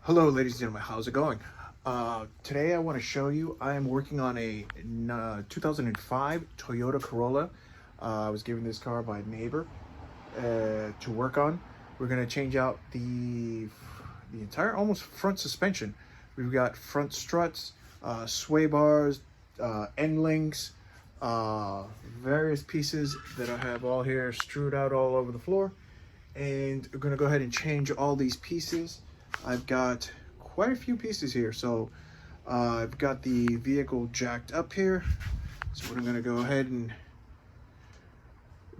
Hello ladies and gentlemen, how's it going? Today I want to show you, I am working on a 2005 Toyota Corolla. I was given this car by a neighbor to work on. We're going to change out the entire almost front suspension. We've got front struts, sway bars, end links, various pieces that I have all here strewed out all over the floor. And we're going to go ahead and change all these pieces. I've got quite a few pieces here. So I've got the vehicle jacked up here. So what I'm going to go ahead and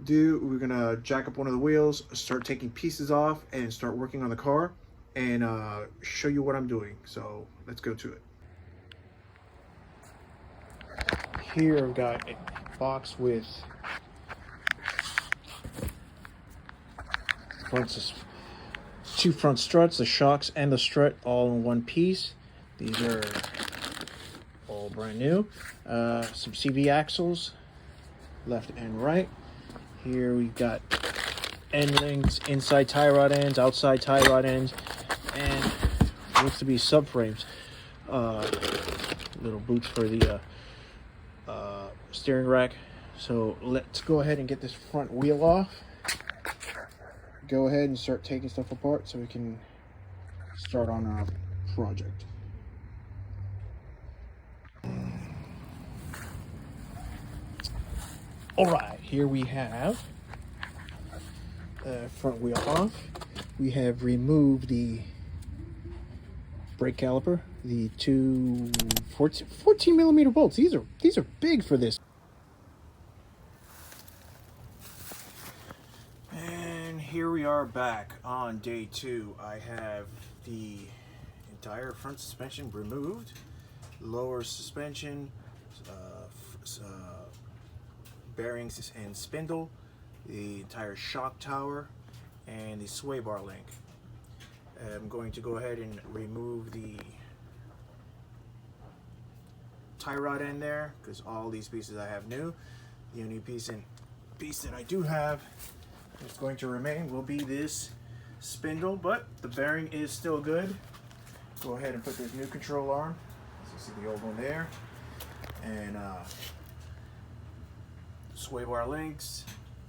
do, we're going to jack up one of the wheels, start taking pieces off, and start working on the car and show you what I'm doing. So let's go to it. Here I've got a box with two front struts, the shocks and the strut all in one piece. These are all brand new. Some CV axles, left and right. Here we've got end links, inside tie rod ends, outside tie rod ends, and looks to be subframes. Little boots for the steering rack. So let's go ahead and get this front wheel off. Go ahead and start taking stuff apart so we can start on our project. All right, here we have the front wheel off. We have removed the brake caliper, the two 14 millimeter bolts. These are big for this. And here we are back on day 2. I have the entire front suspension removed, lower suspension, bearings and spindle, the entire shock tower, and the sway bar link. I'm going to go ahead and remove the tie rod end there because all these pieces I have new. The only piece that I do have that's going to remain will be this spindle, but the bearing is still good. Go ahead and put this new control arm. So you see the old one there, and sway bar links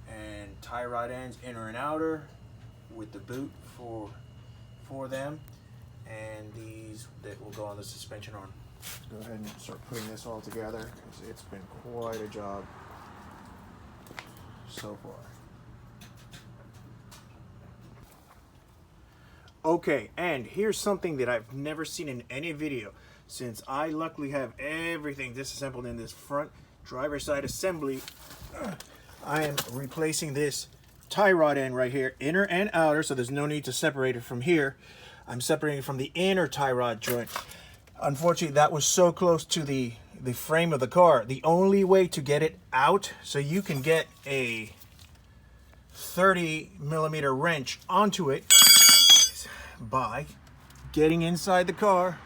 and tie rod ends, inner and outer, with the boot for them, and these that will go on the suspension arm. Go ahead and start putting this all together because it's been quite a job so far. Okay, and here's something that I've never seen in any video, since I luckily have everything disassembled in this front driver's side assembly. I am replacing this tie rod end right here, inner and outer, so there's no need to separate it from here. I'm separating it from the inner tie rod joint. Unfortunately, that was so close to the frame of the car. The only way to get it out, so you can get a 30 millimeter wrench onto it, is by getting inside the car,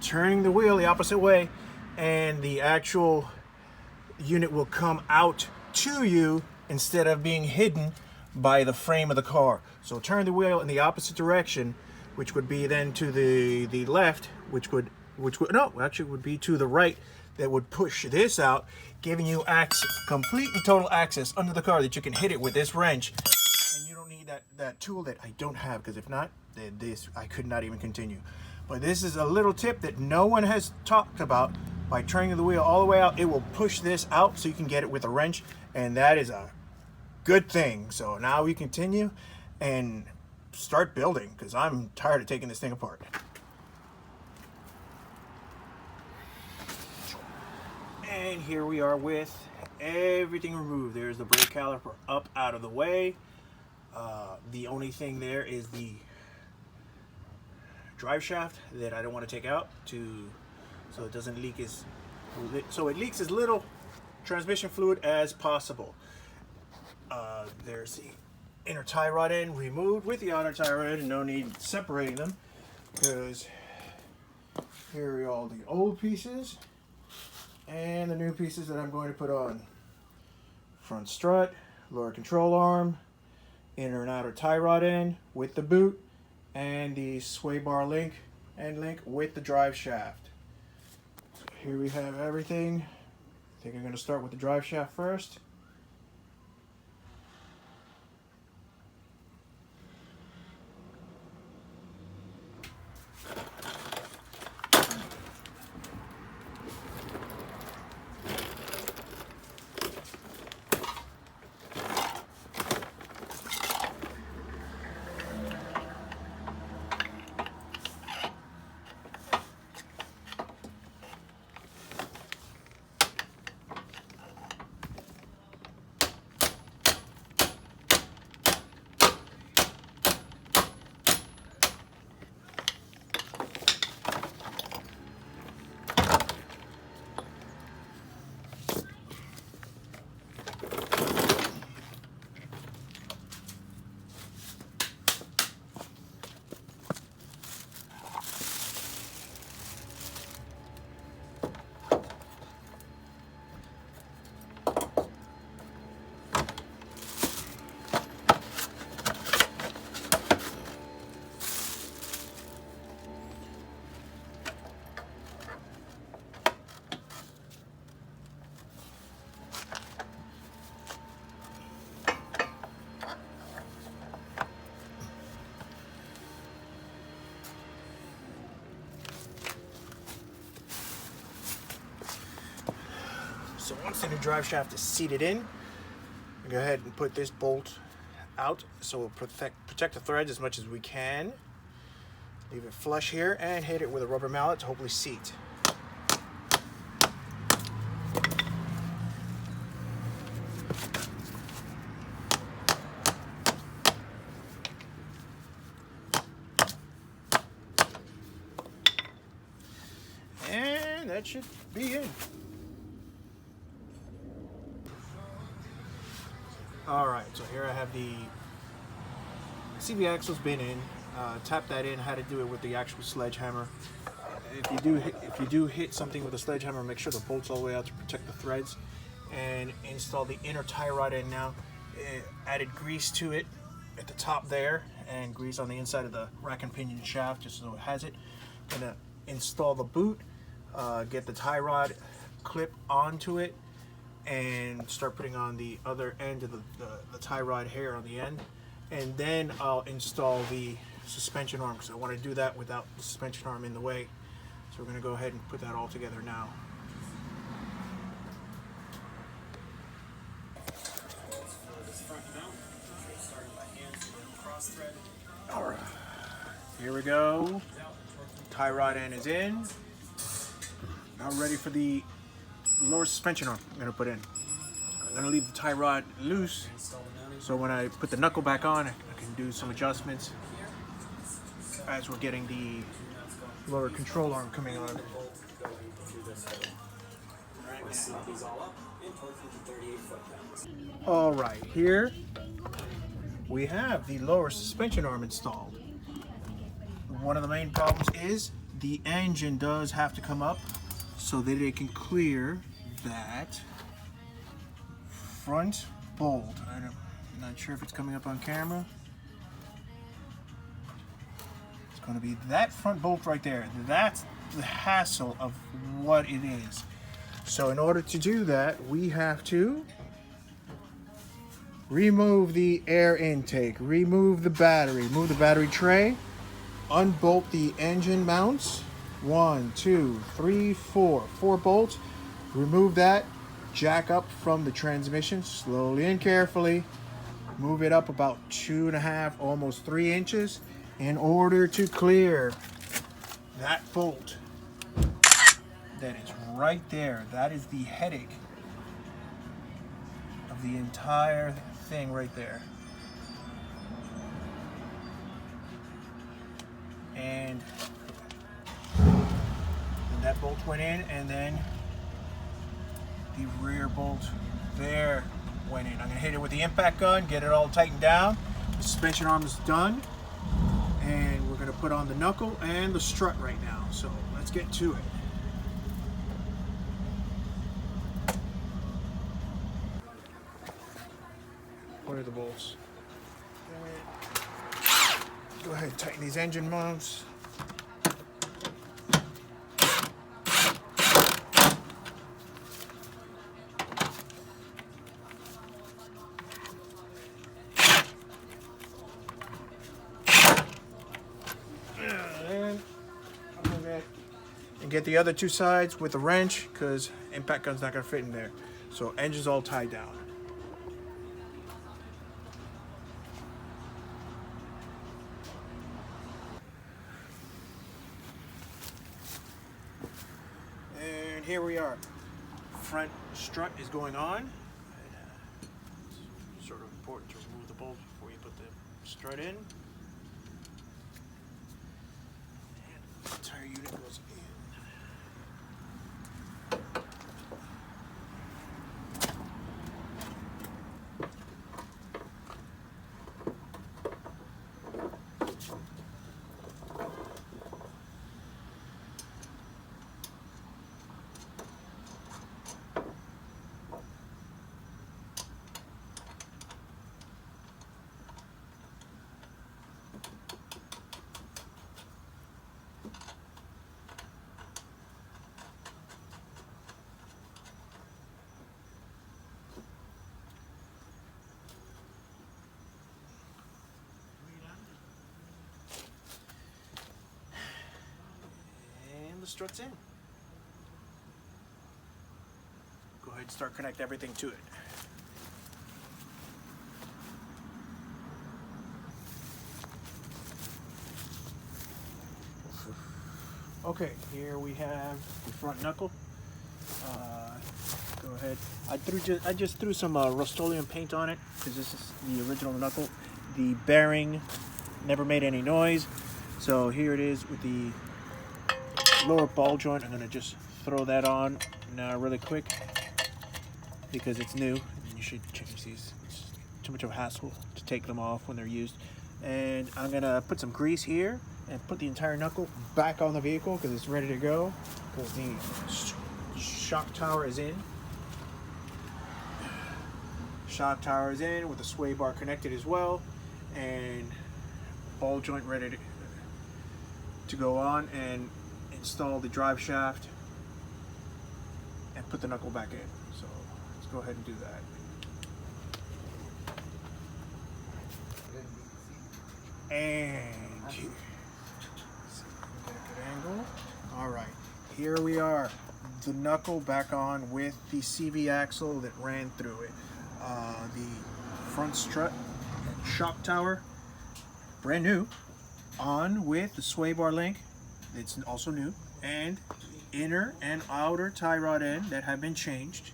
turning the wheel the opposite way, and the actual unit will come out to you instead of being hidden by the frame of the car. So turn the wheel in the opposite direction, which would be then to the left, which would no, actually would be to the right, that would push this out, giving you complete and total access under the car that you can hit it with this wrench. And you don't need that tool that I don't have, because if not, then this I could not even continue. But this is a little tip that no one has talked about. By turning the wheel all the way out, it will push this out so you can get it with a wrench, and that is a good thing. So now we continue and start building, because I'm tired of taking this thing apart. And here we are with everything removed. There's the brake caliper up out of the way. The only thing there is the drive shaft that I don't want to take out, so it doesn't leak it leaks as little transmission fluid as possible. There's the inner tie rod end removed with the outer tie rod end, and no need separating them, because here are all the old pieces and the new pieces that I'm going to put on. Front strut, lower control arm, inner and outer tie rod end with the boot, and the sway bar link and link with the drive shaft. So here we have everything. I think I'm going to start with the drive shaft first. So once the new drive shaft is seated in, go ahead and put this bolt out so we'll protect the threads as much as we can. Leave it flush here and hit it with a rubber mallet to hopefully seat. And that should be in. Alright, so here I have the CV axle's been in. Tap that in, how to do it with the actual sledgehammer. If you do hit something with a sledgehammer, make sure the bolt's all the way out to protect the threads. And install the inner tie rod in now. Added grease to it at the top there, and grease on the inside of the rack and pinion shaft just so it has it. Gonna install the boot, get the tie rod clip onto it, and start putting on the other end of the tie rod hair on the end, and then I'll install the suspension arm because I want to do that without the suspension arm in the way. So we're going to go ahead and put that all together now. All right, here we go. Tie rod end is in. Now ready for the lower suspension arm I'm going to put in. I'm going to leave the tie rod loose so when I put the knuckle back on I can do some adjustments as we're getting the lower control arm coming on. Alright, here we have the lower suspension arm installed. One of the main problems is the engine does have to come up so that it can clear that front bolt. I'm not sure if it's coming up on camera. It's going to be that front bolt right there. That's the hassle of what it is. So in order to do that, we have to remove the air intake, remove the battery, move the battery tray, unbolt the engine mounts. 1, 2, 3, 4 bolts. Remove that, jack up from the transmission slowly and carefully. Move it up about 2.5, almost 3 inches in order to clear that bolt that is right there. That is the headache of the entire thing right there. And that bolt went in, and then the rear bolt there went in. I'm going to hit it with the impact gun, get it all tightened down. The suspension arm is done, and we're going to put on the knuckle and the strut right now. So let's get to it. What are the bolts? Go ahead and tighten these engine mounts. get the other two sides with a wrench because impact gun's not gonna fit in there. So engine's all tied down. And here we are. Front strut is going on. It's sort of important to remove the bolt before you put the strut in. And the entire unit goes in. The struts in. Go ahead and start connect everything to it. Okay, here we have the front knuckle. Go ahead. I just threw some Rust-Oleum paint on it because this is the original knuckle. The bearing never made any noise, so here it is with the lower ball joint. I'm going to just throw that on now really quick because it's new and you should change these. It's too much of a hassle to take them off when they're used. And I'm going to put some grease here and put the entire knuckle back on the vehicle because it's ready to go, because the shock tower is in. Shock tower is in with the sway bar connected as well, and ball joint ready to go on, and install the drive shaft and put the knuckle back in. So let's go ahead and do that. And get a good angle. All right, here we are. The knuckle back on with the CV axle that ran through it. The front strut and shock tower, brand new, on with the sway bar link. It's also new, and inner and outer tie rod end that have been changed,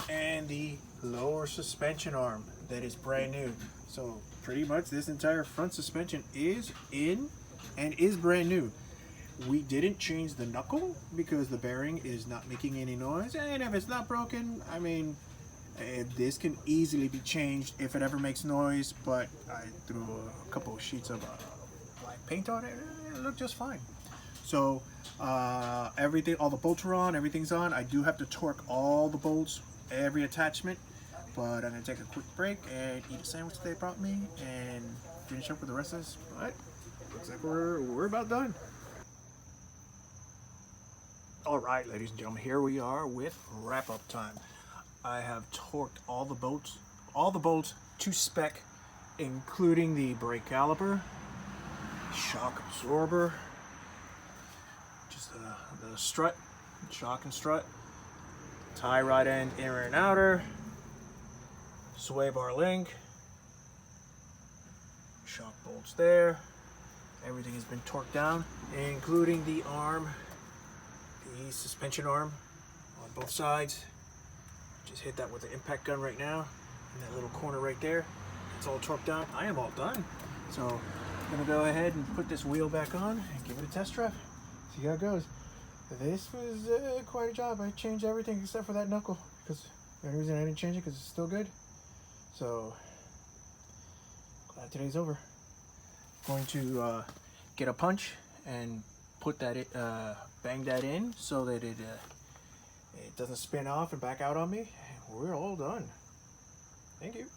and the lower suspension arm that is brand new. So pretty much this entire front suspension is in and is brand new. We didn't change the knuckle because the bearing is not making any noise, and if it's not broken, I mean, this can easily be changed if it ever makes noise. But I threw a couple of sheets of black paint on it and it looked just fine. So everything, all the bolts are on, everything's on. I do have to torque all the bolts, every attachment, but I'm gonna take a quick break and eat a sandwich they brought me and finish up with the rest of this. But looks like we're about done. All right, ladies and gentlemen, here we are with wrap-up time. I have torqued all the bolts to spec, including the brake caliper, shock absorber, just the strut, shock and strut, tie rod end, inner and outer, sway bar link, shock bolts there. Everything has been torqued down, including the arm, the suspension arm on both sides. Just hit that with the impact gun right now in that little corner right there. It's all torqued down. I am all done. So I'm gonna go ahead and put this wheel back on and give it a test drive. See how it goes. This was quite a job. I changed everything except for that knuckle, because the only reason I didn't change it because it's still good. So glad today's over. Going to get a punch and put that bang that in so that it doesn't spin off and back out on me. We're all done. Thank you.